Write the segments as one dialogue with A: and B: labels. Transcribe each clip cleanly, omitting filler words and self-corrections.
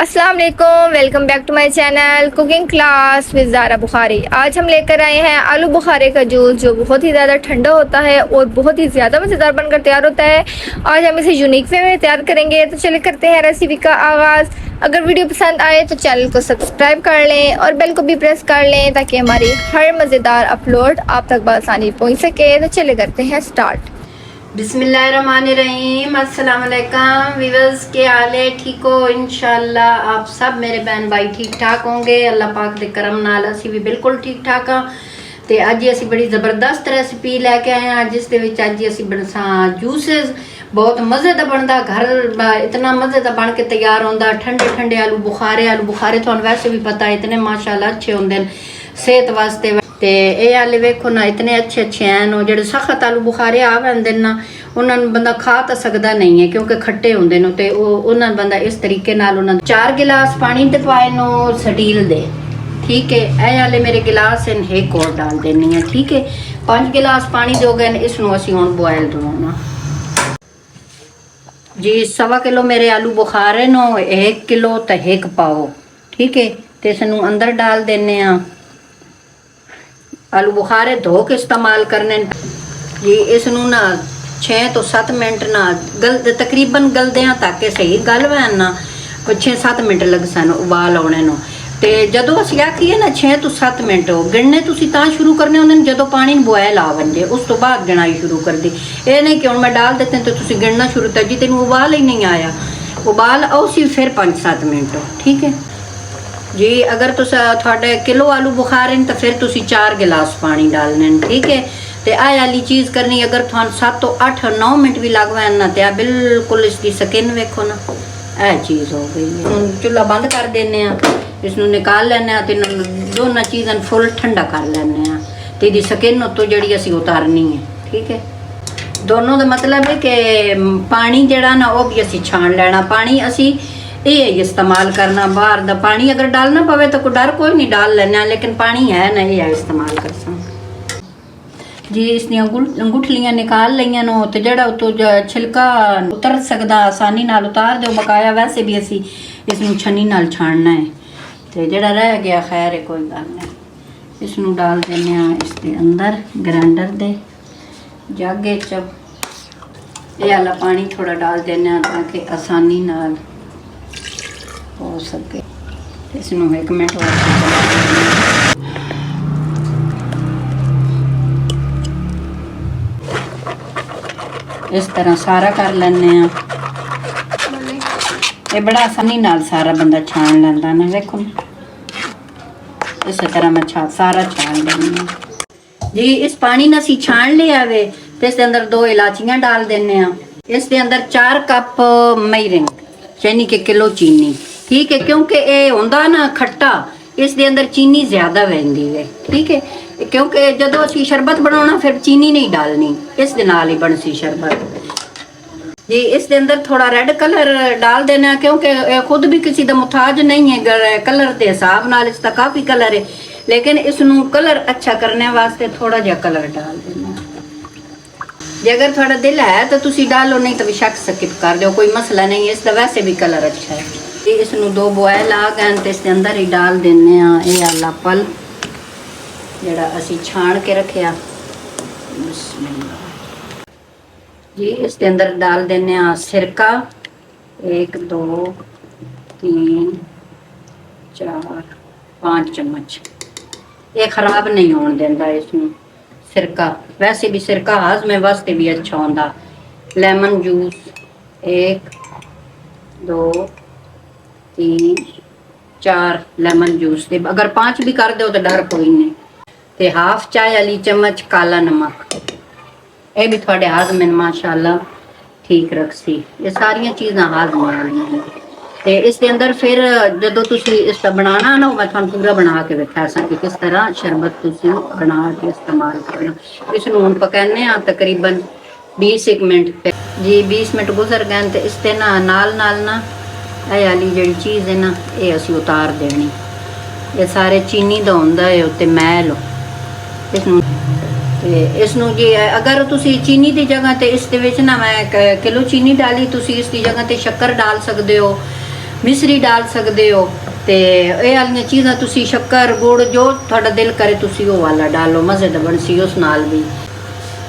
A: अस्सलाम वालेकुम, welcome back to my channel cooking class with Zara Bukhari. आज हम लेकर आए हैं आलू बुखारे का जूस, जो बहुत ही ज़्यादा ठंडा होता है और बहुत ही ज़्यादा मज़ेदार बनकर तैयार होता है। आज हम इसे यूनिक वे में तैयार करेंगे, तो चलिए करते हैं रेसिपी का आगाज़। अगर वीडियो पसंद आए तो चैनल को सब्सक्राइब कर लें और बेल को भी प्रेस कर लें ताकि हमारी हर मज़ेदार अपलोड आप तक बआसानी पहुँच सके। तो चलिए करते हैं स्टार्ट।
B: बिस्मिल्लाहिर्रहमानिर्रहीम। अस्सलाम वालेकुम वीवर्स, के हाल है? ठीक हो? इंशाल्लाह आप सब मेरे बहन भाई ठीक ठाक होंगे। अल्लाह पाक दे करम नाल असी भी बिल्कुल ठीक ठाक हाँ। ते अज असी बड़ी ज़बरदस्त रेसिपी लैके आए हैं, जिस दे विच अज असी बनसा जूसेस। बहुत मज़े दा बनदा, घर इतना मज़े दा बन के तैयार होंदा। ठंडे ठंडे आलू बुखारे तुहानू वैसे भी पता है इतने माशाल्लाह अच्छे होंदे न सेहत वास्ते। ते ये आले वेखो ना, इतने अच्छे अच्छे हैं। वो जेडे सख्त आलू बुखारे आ वैंदे ना, उन्होंने बंदा खा तो सकता नहीं है क्योंकि खट्टे होंदे न। ते उन्होंने बंदा इस तरीके नाल उन्होंने 4 गिलास पानी दे पाए नो स्टील दे, ठीक है। ए आले मेरे गिलास इन एक और डाल देनी है, ठीक है। 5 गिलास पानी दोगे न, इसनू असी हुण बॉयल दवाना जी। 1.25 किलो मेरे आलू बुखारे नो 1 किलो तो 1 पाओ, ठीक है। तो इसनू अंदर डाल देने आ। आलू बुखारे धो के इस्तेमाल करने जी। इसनू ना 6 तो 7 मिनट ना तकरीबन गलदे तक सही गल वैन ना, 6-7 मिनट लग सन उबाल आने नो। तो जदों असीं आखीए ना 6 तो 7 मिनट गिनने तुसीं तां शुरू करने होंदे ने जदों पानी बॉयल आ वंजे, उस तो बाद गिनाई शुरू कर दी। ये नहीं कि हुण मैं डाल देते तो तुसीं गिनना शुरू कर जी, तेनों उबाल ही नहीं आया। उबाल आओ सी फिर 5-7 मिनट, ठीक है जी। अगर थोड़े किलो आलू बुखारे तो फिर तुसी 4 गिलास पानी डालने, ठीक है। तो आ वाली चीज़ करनी, अगर थान 7 तो 8-9 मिनट भी लगवान ना, तो बिल्कुल इसकी स्किन वेखो ना, यह चीज़ हो गई है। चूल्हा बंद कर देने, इसनू निकाल लेने, तो दोनों चीज़ों फुल ठंडा कर लेने। तो यदी स्किन उत्तों जी असी उतारनी है, ठीक है। दोनों का मतलब है कि पानी जड़ा ना वह भी असी छान लेना। पानी असी ये इस्तेमाल करना, बाहर दा पानी अगर डालना पवे तो कोई डर कोई नहीं, डाल लेना। लेकिन पानी है ना, ये इस्तेमाल कर जी। इसलिए अंगूठलियां निकाल लियां नो, तो जड़ा उतो छिलका उतर सकदा आसानी नाल उतार दो। बकाया वैसे भी असी इसनू छन्नी नाल छानना है। तो जड़ा रह गया खैर है, कोई गल नहीं। इसनू डाल देने इसके अंदर ग्राइंडर दे जागे च। ये वाला पानी थोड़ा डाल देने ताकि आसानी नाल हो सके। इसनू 1 मिनट और इस तरह सारा कर लेने। ये बड़ा आसानी नाल सारा बंदा छान लेंदा ना, देखो इस तरह मैं सारा छान लेनी जी। इस पानी ने असी छान लिया वे, तो इसके अंदर 2 इलाचियां डाल देने। इसके अंदर 4 कप मैरिंग यानी कि किलो चीनी, ठीक है। क्योंकि ये होंदा ना खट्टा, इसके अंदर चीनी ज्यादा वहंदी है, ठीक है। क्योंकि जदों असी शरबत बनाना फिर चीनी नहीं डालनी, इस दे नाल ही बनसी शरबत जी। इसके अंदर थोड़ा रेड कलर डाल देना, क्योंकि खुद भी किसी का मुताज नहीं है कलर के हिसाब नाल। इसका काफ़ी कलर है, लेकिन इसनू कलर अच्छा करने वास्ते थोड़ा जहा कलर डाल देना। जे अगर थोड़ा दिल है तो तुसी डालो, नहीं तो बेशक स्किप कर दो, कोई मसला नहीं है। इसका वैसे भी कलर अच्छा है जी। इसनू 2 बॉयल आ गए तो इसके अंदर ही डाल देने ये आला पल जड़ा असी छान के रखिया जी। इसके अंदर डाल देने सिरका 1 2 3 4 5 चम्मच। ये खराब नहीं होने देता इसमें सिरका, वैसे भी सिरका हाजमे वास्ते भी अच्छा होता। लेमन जूस 1 2 3 4 लेमन जूस दे, अगर 5 भी कर दो तो डर कोई नहीं। ते 1/2 चाय वाली चम्मच काला नमक, ये भी थोड़े हाजमे माशाल्लाह ठीक रखसी। ये सारिया चीज़ां हाजमे वाली हैं। ते इसके अंदर फिर जदों तुसी इसका बनाना ना, मैं तुहानू पूरा बना के दिखा कि किस तरह शरबत तुसी बना के इस्तेमाल करना। इसनू हुण पकाने तकरीबन 20 मिनट जी। 20 मिनट गुजर गए तो इसते ना नाल ना ये वाली जी चीज़ है ना, ये असी उतार देनी। ये सारे चीनी का होंदा है उत्ते मैल। इसनू जी अगर तुसी चीनी की जगह ते इस दे विच ना मैं 1 किलो चीनी डाली, तुसी इसकी जगह ते शक्कर डाल सकते हो। ਮਿਸਰੀ ਡਾਲ ਸਕਦੇ ਹੋ। ਤੇ ਇਹ ਵਾਲੀਆਂ ਚੀਜ਼ਾਂ ਤੁਸੀਂ ਸ਼ੱਕਰ ਗੁੜ ਜੋ ਤੁਹਾਡਾ ਦਿਲ ਕਰੇ ਤੁਸੀਂ ਉਹ ਵਾਲਾ ਡਾਲੋ, ਮਜ਼ੇ ਦਾ ਬਣਸੀ ਉਸ ਨਾਲ ਵੀ।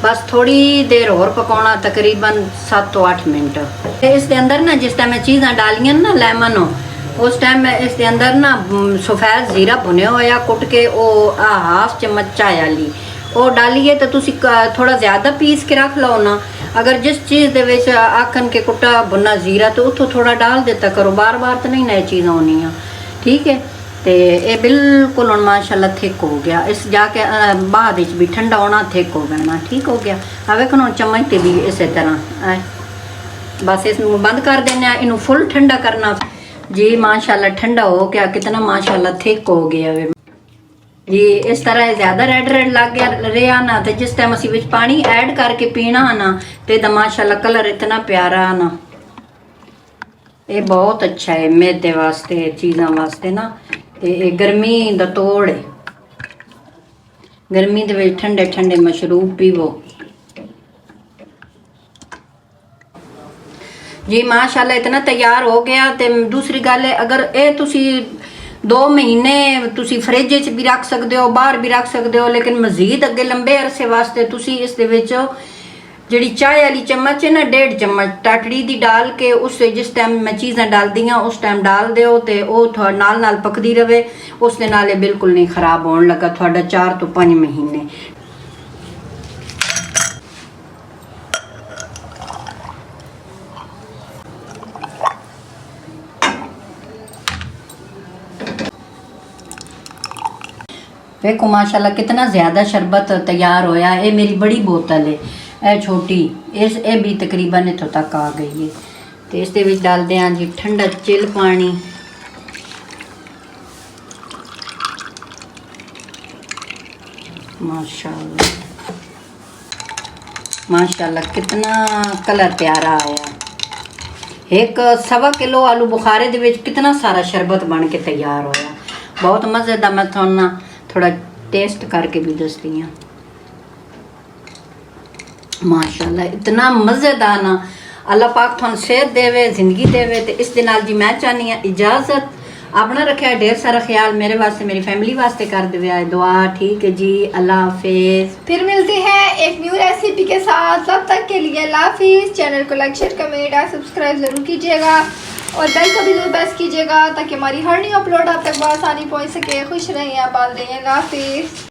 B: ਬਸ ਥੋੜੀ ਦੇਰ ਹੋਰ ਪਕਾਉਣਾ, ਤਕਰੀਬਨ 7 ਤੋਂ 8 ਮਿੰਟ। ਤੇ ਇਸ ਦੇ ਅੰਦਰ ਨਾ ਜਿਸ ਟਾਈਮ ਇਹ ਚੀਜ਼ਾਂ ਡਾਲੀਆਂ ਨਾ ਲੈਮਨ, ਉਸ ਟਾਈਮ ਮੈਂ ਇਸ ਦੇ ਅੰਦਰ ਨਾ ਸਫੈਦ ਜ਼ੀਰਾ ਭੁਨਿਆ ਹੋਇਆ ਕੁੱਟ ਕੇ ਉਹ ਹਾਫ ਚਮਚ ਚਾਹ ਵਾਲੀ ਉਹ ਡਾਲੀਏ। ਤਾਂ ਤੁਸੀਂ ਥੋੜਾ ਜ਼ਿਆਦਾ ਪੀਸ ਕੇ ਰੱਖ ਲਓ ਨਾ। ਅਗਰ ਜਿਸ ਚੀਜ਼ ਦੇ ਵਿੱਚ ਆਖਣ ਕੇ ਕੁੱਟਾ ਭੁਨਾ ਜ਼ੀਰਾ ਤਾਂ ਉੱਥੋਂ ਥੋੜਾ ਡਾਲ ਦਿੱਤਾ ਕਰੋ, ਬਾਰ-ਬਾਰ ਤਾਂ ਨਹੀਂ ਨਾ ਇਹ ਚੀਜ਼ਾਂ ਹੋਣੀਆਂ, ਠੀਕ ਹੈ। ਤੇ ਇਹ ਬਿਲਕੁਲ ਹੁਣ ਮਾਸ਼ਾਅੱਲਾ ਥਿਕ ਹੋ ਗਿਆ। ਇਸ ਜਾ ਕੇ ਬਾਅਦ ਵਿੱਚ ਵੀ ਠੰਡਾ ਹੋਣਾ, ਥਿਕ ਹੋ ਜਾਣਾ, ਠੀਕ ਹੋ ਗਿਆ। ਆ ਵੇਖੋ ਹੁਣ ਚਮਚ ਤੇ ਵੀ ਇਸੇ ਤਰ੍ਹਾਂ ਬਸ ਇਸ ਨੂੰ ਬੰਦ ਕਰ ਦੇਣਾ, ਇਹਨੂੰ ਫੁੱਲ ਠੰਡਾ ਕਰਨਾ ਜੀ। ਮਾਸ਼ਾਅੱਲਾ ਠੰਡਾ ਹੋ ਗਿਆ, कितना माशाल्लाह थिक हो गया वे जी। इस तरह ज़्यादा रेड लग गया रहा ना, तो जिस टाइम असी विच पानी ऐड करके पीना ना तो इहदा माशाल्लाह कलर इतना प्यारा ना, ये बहुत अच्छा है मैदे वास्ते, चीज़ों वास्ते ना। ते गर्मी दा तोड़ है, गर्मी दे विच ठंडे ठंडे मशरूब पीवो जी। माशाल्लाह इतना तैयार हो गया। ते दूसरी गल है, अगर ये तुसी 2 महीने तुसी फ्रिज च भी रख सकते हो, बाहर भी रख सकते हो, लेकिन मजीद अगे लंबे अरसे वास्ते तुसी इस दे विच जिहड़ी चाय वाली चम्मच है ना, 1.5 चम्मच टाटड़ी दी डाल के उस जिस टाइम मैं चीज़ां डालदी हाँ उस टाइम डाल दिओ ते ओह नाल नाल पकदी रहे। उस दे नाल बिल्कुल नहीं खराब होने लगा तुहाडा 4 ਤੋਂ 5 महीने। देखो माशाल्लाह कितना ज़्यादा शरबत तैयार होया। ये मेरी बड़ी बोतल है, ये छोटी, ये भी तकरीबन इतों तक आ गई है। तो इस दे विच डालते हैं जी ठंडा चिल पानी। माशाल्लाह माशाल्लाह कितना कलर प्यारा आया। 1 किलो आलू बुखारे दे विच कितना सारा शरबत बन के तैयार होया, बहुत मज़ेदार। मैं थोड़ा थोड़ा टेस्ट करके भी दसती हूँ। माशाल्लाह इतना मज़ेदार ना, अल्लाह पाक थोड़ा सेहत देवे, जिंदगी देवे। तो इस दे नाल जी मैं चाहनी हाँ इजाज़त, अपना रखा ढेर सारा ख्याल, मेरे वास्ते मेरी फैमिली वास्ते कर दे दुआ, ठीक है जी। अल्लाह हाफिज़।
A: फिर मिलते हैं एक न्यू रेसिपी के साथ, तब तक के लिए अल्लाह हाफिज़। चैनल को लाइक शेयर कमेंट और सब्सक्राइब ज़रूर कीजिएगा और बेल को भी जरूर प्रेस कीजिएगा ताकि हमारी हर न्यू अपलोड आप तक बआसानी पहुँच सके। खुश रहें, आबाद रहें, अल्लाह हाफिज़।